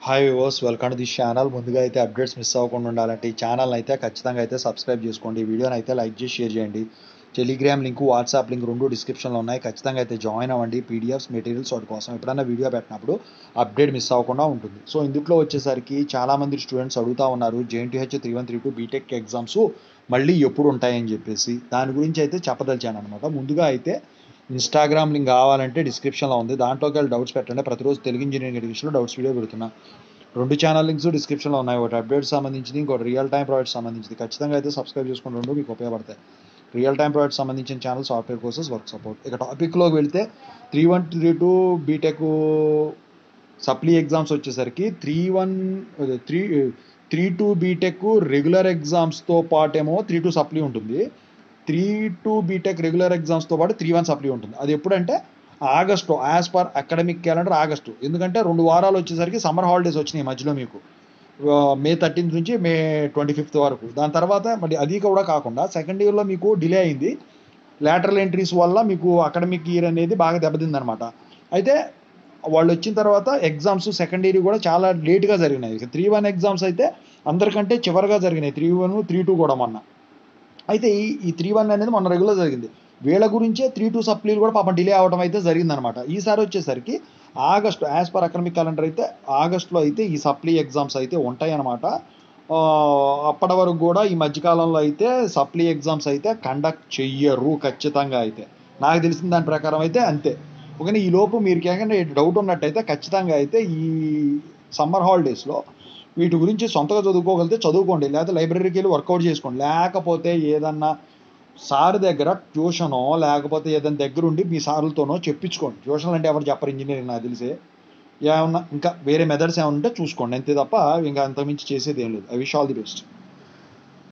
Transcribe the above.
Hi viewers, welcome to this channel. ముందుగా అయితే updates miss అవ్వకుండా ఉండాలంటే ఈ ఛానల్ అయితే ఖచ్చితంగా అయితే సబ్స్క్రైబ్ చేసుకోండి. ఈ వీడియోని అయితే లైక్ చేసి షేర్ చేయండి. టెలిగ్రామ్ లింక్, వాట్సాప్ లింక్ రెండు డిస్క్రిప్షన్లో ఉన్నాయి. ఖచ్చితంగా అయితే జాయిన్ అవ్వండి. పీడిఎఫ్స్, మెటీరియల్స్ వాటి కోసం ఎప్పుడైనా వీడియో పెట్టినప్పుడు అప్డేట్ మిస్ అవ్వకుండా ఉంటుంది. సో ఇందులో వచ్చేసరికి చాలామంది స్టూడెంట్స్ అడుగుతూ ఉన్నారు, JNTH 3132 బీటెక్ ఎగ్జామ్స్ మళ్ళీ ఎప్పుడు ఉంటాయని చెప్పేసి. దాని గురించి అయితే చెప్పదలిచాను అనమాట. ముందుగా అయితే ఇన్స్టాగ్రామ్ లింక్ కావాలంటే డిస్క్రిప్షన్లో ఉంది. దాంట్లోకి వెళ్ళి డౌట్స్ పెట్టండి. ప్రతిరోజు తెలుగు ఇంజనీరింగ్ ఎడ్యుకేషన్లో డౌట్స్ వీడియో పెడుతున్నా. రెండు ఛానల్ లింక్స్ డిస్క్రిప్షన్లో ఉన్నాయి. ఒకటి అప్డేట్స్ సంబంధించింది, ఇంకోటి రియల్ టైం ప్రాజెక్ట్స్ సంబంధించింది. ఖచ్చితంగా అయితే సబ్స్క్రైబ్ చేసుకుని రెండు మీకు ఉపయోగపడతాయి. రియల్ టైం ప్రాజెక్ట్స్ సంబంధించిన channel software courses, work support. ఇక టాపిక్లోకి వెళ్తే 3132 బీటెక్ సప్లీ ఎగ్జామ్స్ వచ్చేసరికి 32 బీటెక్ రెగ్యులర్ ఎగ్జామ్స్తో పాటేమో 32 సప్లీ ఉంటుంది. 32 బీటెక్ రెగ్యులర్ ఎగ్జామ్స్తో పాటు 31 సప్లీ ఉంటుంది. అది ఎప్పుడంటే August, as per academic calendar August. ఎందుకంటే 2 వారాలు వచ్చేసరికి సమ్మర్ హాలిడేస్ వచ్చినాయి మధ్యలో మీకు. May 13th నుంచి May 25th వరకు. దాని తర్వాత మళ్ళీ అది కూడా కాకుండా సెకండ్ ఇయర్లో మీకు డిలే అయింది. లాటరల్ ఎంట్రీస్ వల్ల మీకు అకాడమిక్ ఇయర్ అనేది బాగా దెబ్బతిందనమాట. అయితే వాళ్ళు వచ్చిన తర్వాత ఎగ్జామ్స్ సెకండ్ ఇయర్ కూడా చాలా లేట్గా జరిగినాయి. 3-1 ఎగ్జామ్స్ అయితే అందరికంటే చివరిగా జరిగినాయి. 3-1, 3-2 కూడా మొన్న. అయితే ఈ 3-1 అనేది మొన్న రెగ్యులర్ జరిగింది. వీళ్ళ గురించే 3-2 సప్లీలు కూడా పాపం డిలే అవ్వడం అయితే జరిగిందనమాట. ఈసారి వచ్చేసరికి August, as per academic calendar అయితే ఆగస్టులో అయితే ఈ సప్లీ ఎగ్జామ్స్ అయితే ఉంటాయన్నమాట. అప్పటి వరకు కూడా ఈ మధ్యకాలంలో అయితే సప్లీ ఎగ్జామ్స్ అయితే కండక్ట్ చెయ్యరు ఖచ్చితంగా. అయితే నాకు తెలిసిన దాని ప్రకారం అయితే అంతే. ఓకేనా, ఈ లోపు మీరు కేకంటే డౌట్ ఉన్నట్టయితే ఖచ్చితంగా అయితే ఈ సమ్మర్ హాలిడేస్లో వీటి గురించి సొంతగా చదువుకోగలిగితే చదువుకోండి, లేకపోతే లైబ్రరీకి వెళ్ళి వర్కౌట్ చేసుకోండి. లేకపోతే ఏదన్నా సార్ దగ్గర ట్యూషనో లేకపోతే ఏదైనా దగ్గరుండి మీ సార్లతోనో చెప్పించుకోండి. ట్యూషన్లు అంటే ఎవరు చెప్పరు ఇంజనీరింగ్ నాకు తెలిసే. ఏమన్నా ఇంకా వేరే మెథడ్స్ ఏమైనా ఉంటే చూసుకోండి, అంతే తప్ప ఇంకా అంతకుమించి చేసేది ఏం లేదు. I wish all the best.